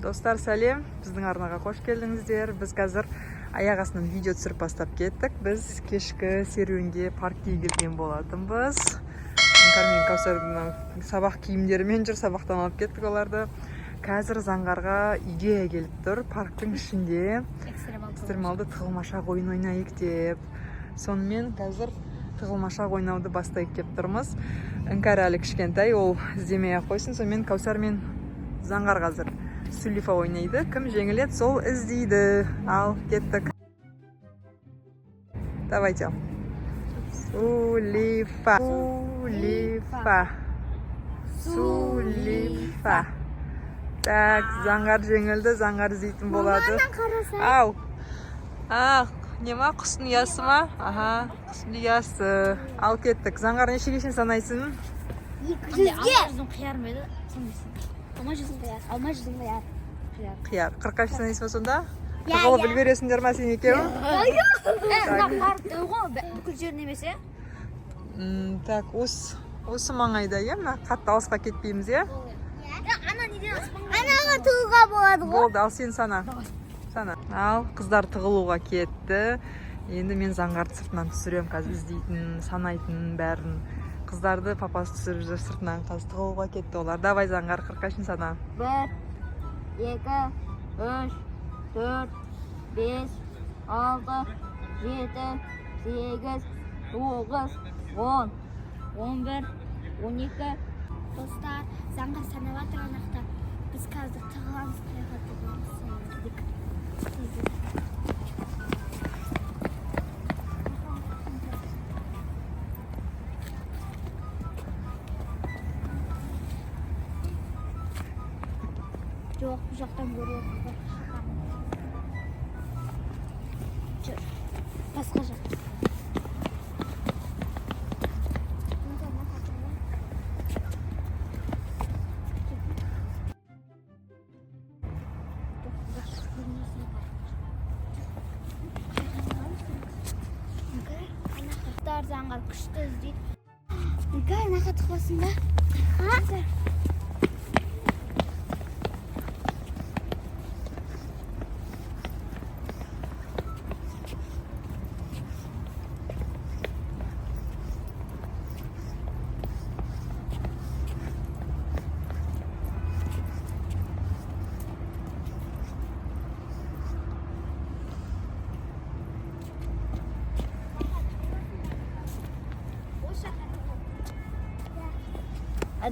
Достар, сәлем. Біздің арнаға қош келдіңіздер. Біз қазір аяқ астынан видео түсіріп бастап кеттік. Біз кешкі серуенге паркке келген болатынбыз. Мен Каусардың сабақ киімдерімен жүр, сабақтан алып кеттік оларды. Қазір Заңғарға идея келіп тұр. Парктың ішінде экстремалды тығылмашақ ойын ойнайық деп. Сонымен қазір тығылмашақ ойнауды бастайық деп тұрмыз. Іңкәр әлі кішкентай, ол іздемей ақ қойсын. Сонымен Каусар мен Заңғар қазір Сулифа ойнайды. Кім жеңіледі, сол іздейді. Ал, кеттік. Давайте. Сулифа. Сулифа. Сулифа. Так, Заңғар жеңілді. Заңғар іздейтін болады. Ау. Нема, құстың ұясы ма? Аха, құстың ұясы. Ал, кеттік. Заңғар нешеге шейін санайсың? 200-ге. Алма қияр ма еді? Алма жүзін қияр. Қияр. 40-қа шейін санайсың ба сонда? Тығылып үлгересіңдер ма сен екеуің? Бүкіл жер немесе? Так, осы маңайда, мына қатты алысқа кетпейміз, Ана неден аспанға? Анаға тығуға болады ғой. Болды, ал сен сана. Ал, қыздар тығылуға кетті. Енді мен Заңғарды сыртынан түсірем, қазір іздейтін, санайтын бәрін. Қыздарды папасы түсіріп жүр сыртынан, қазір тығылуға кетті олар. Давай, Заңғар, 40-қа шейін сана. 1, 2, 3, 4, 5, 6, 7, 8, 9, 10, 11, 12. Достар, Заңғар санап жатыр анақта. Біз қазір тығыламыз жоқ, бұл жақтан көріп жүр. Басқа жақ. Заңғар күшті іздейді. Іңкәр, нақа тұқпасын да.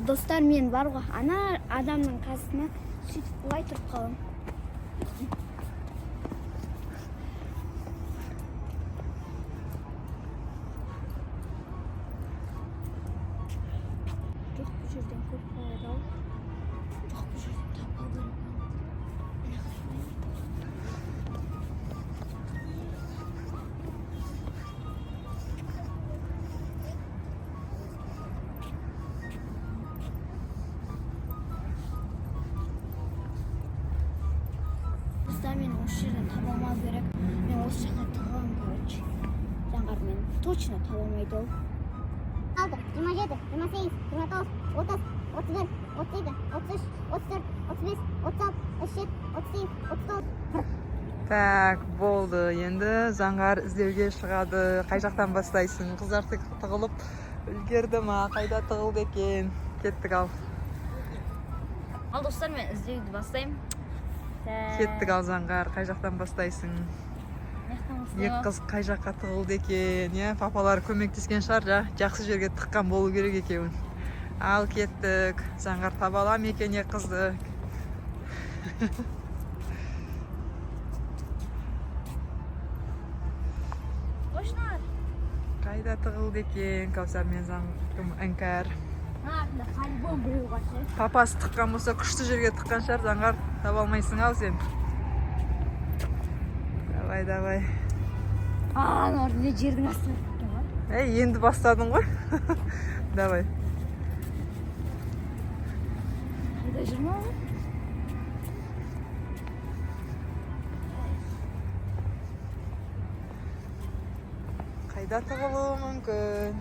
Достар, мен бар ғой, ана адамның қасына сөйтіп бұлай тұрып қалам. Жоқ, бұл жерден көп қалады ау. Жоқ, бұл жерден тапалды. Мен осы жерден таба алмау керек. Мен осы жаққа тығылам, короче. Заңғар мен точно таба алмайды ол. 26, 27, 28, 29, 30, 31, 32, 33, 34, 35, 36, 37, 38, 39. Так, болды. Енді Заңғар іздеуге шығады. Қай жақтан бастайсың? Қыздар тығылып үлгерді ма? Қайда тығылды екен? Кеттік ал. Ал достар, мен іздеуді бастаймын. Кеттік ал, Заңғар, қай жақтан бастайсың? Ек қыз қай жаққа тығылды екен, папалар көмектескен шығар, жақсы жерге тыққан болу керек екеуін. Ал, кеттік. Заңғар табалам екен ек қызды. Қайда тығылды екен, Каусар мен Іңкәр. Папасы тыққан болса, күшті жерге тыққан шығар, Заңғар таба алмайсың ал сен. Давай. Орында жердің астына тыққан бар. Енді бастадың ғой. Давай. Қайда жүрма ғой? Қайда тығылуы мүмкін?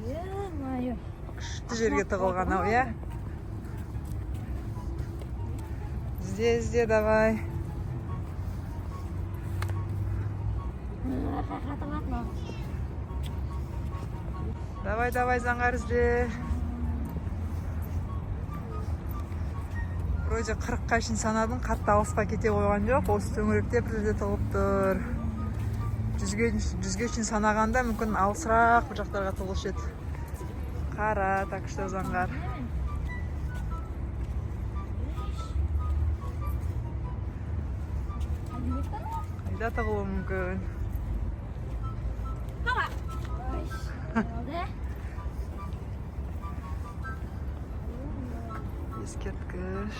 Ё-моё. Күшті жерге тығылған ау, иә? Ізде, давай. Давай, Заңғар ізде. Вроде 40-қа шейін санадың, қатты алысқа кете қойған жоқ. Осы төңіректе бір жерде тығылып тұр. 100-ге шейін санағанда мүмкін алысырақ бір жақтарға тығылушы еді. Қара, так что Заңғар. Қайда тығылуы мүмкін? Ескерткіш.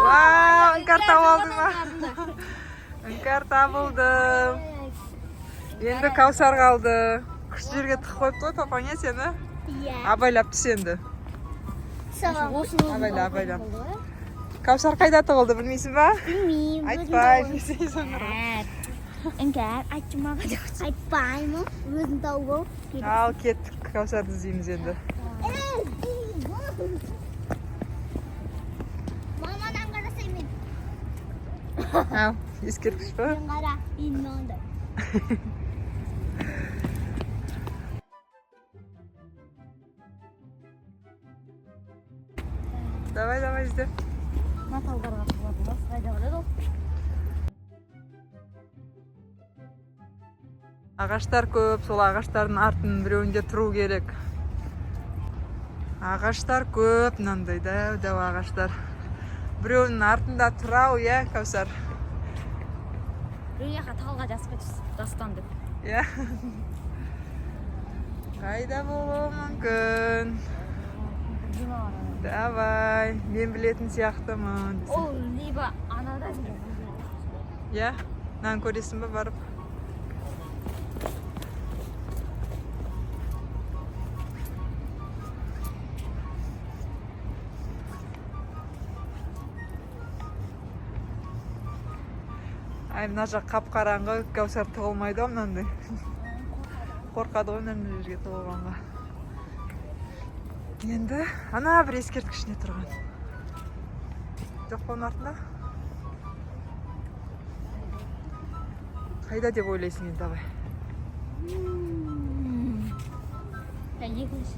Вау, іңкәр табылды ма? Іңкәр табылды. Енді Каусар қалды. Күшті жерге тық қойып қой, папаңа сені. Абайлап түс енді. Абайла. Каусар қайда тығылды, білмейсің ба? Білмеймін. Айтпай, білсейсің. Іңкәр, айтпаймын. Өзін тауып ал. Ал, кеттік. Каусарды іздейміз енді. Мамадан қарасай мен. Ал, ескерткіш па? Мен қара, мен мынандай. Давай, ізде. Маталдарға тығылатынбыз, қайда қалады ол? Ағаштар көп, сол ағаштардың артының біреуінде тұру керек. Ағаштар көп, мынандай дәу ағаштар. Біреуінің артында тұрау, иә, Каусар? Біреу яқа талға жастан деп. Иә. Қайда болуы мүмкін? Давай, мен білетін сияқтымын. Ол либо анада жүрген. Иә, нан көресің ба барып? Ай, мына жақ қап-қараңғы, Каусар тығылмайды ғой мынандай. Қорқады ғой мынандай жерге тығылғанға. Енді ана бір ескерткішіне тұрған. Жоқ па оның артында? Қайда деп ойлайсың енді, давай. Екінші.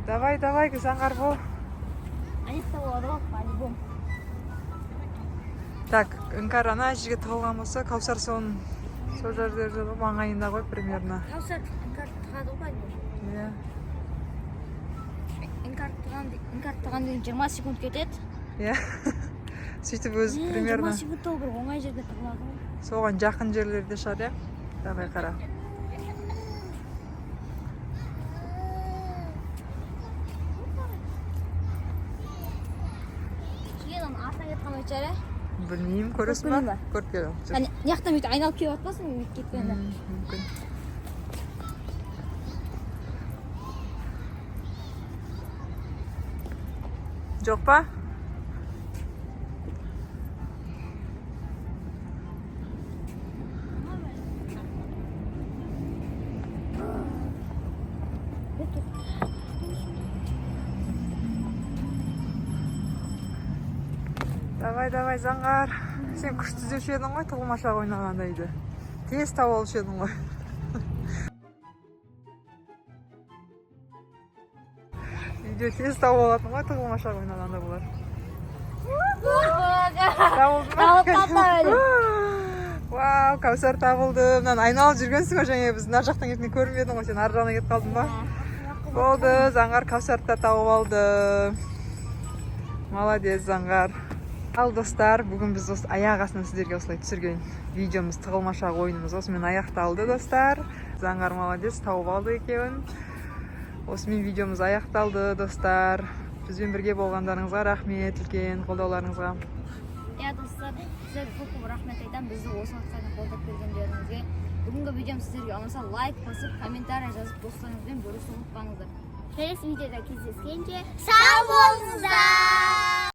Давай, Заңғар бол. Аяқта болады ғой, по-любому. Так, іңкәр ана жерге тығылған болса, Каусар сол жерде маңайында ғой примерно. Каусар іңкәр тығады ғой, по-любому. Иә. Іңкәр тығған деген 20 секунд кетеді. Иә. Сөйтіп өзі примерно 20 секунд ол бір оңай жерге тығылады ғой. соған жақын жерлерде шығар, иә? Давай қара. Білмеймін, көресің ба? Көріп келем. Неқтан өйті айналып келіп атпасын, кеткенде. Мүмкін. Жоқ па? Давай, Заңғар. Сен күшті іздеуші едің ғой, тығылмашақ ойнағанда еді. Тез тауып алушы едің ғой. Видео тез тауып алатын ғой, тығылмашақ ойнағанда бұлар. Табылды ма? Вау, Каусар табылды. Мынаны айналып жүргенсің ғой, және біз мына жақтан ертең көрмедің ғой, сен ар жағына кетіп қалдың ба? Болды, Заңғар Каусарды тауып алды. Молодец, Заңғар. Ал достар, бүгін біз аяқ астынан сіздерге осылай түсірген видеомыз тығылмашақ ойынымыз осымен аяқталды, достар. Заңғар молодец, тауып алды екеуін. Осымен видеомыз аяқталды, достар. Бізбен бірге болғандарыңызға рахмет, үлкен қолдауларыңызға. Иә, достар, сіздерге көп рахмет айтамын, бізді осы уақытқа қолдап бергендеріңізге. Бүгінгі видеом сіздерге ұнаса лайк басып, комментарий жазып, достарыңызбен бөлісуді ұмытпаңыздар. Келесі видеода кездескенше сау болыңыздар.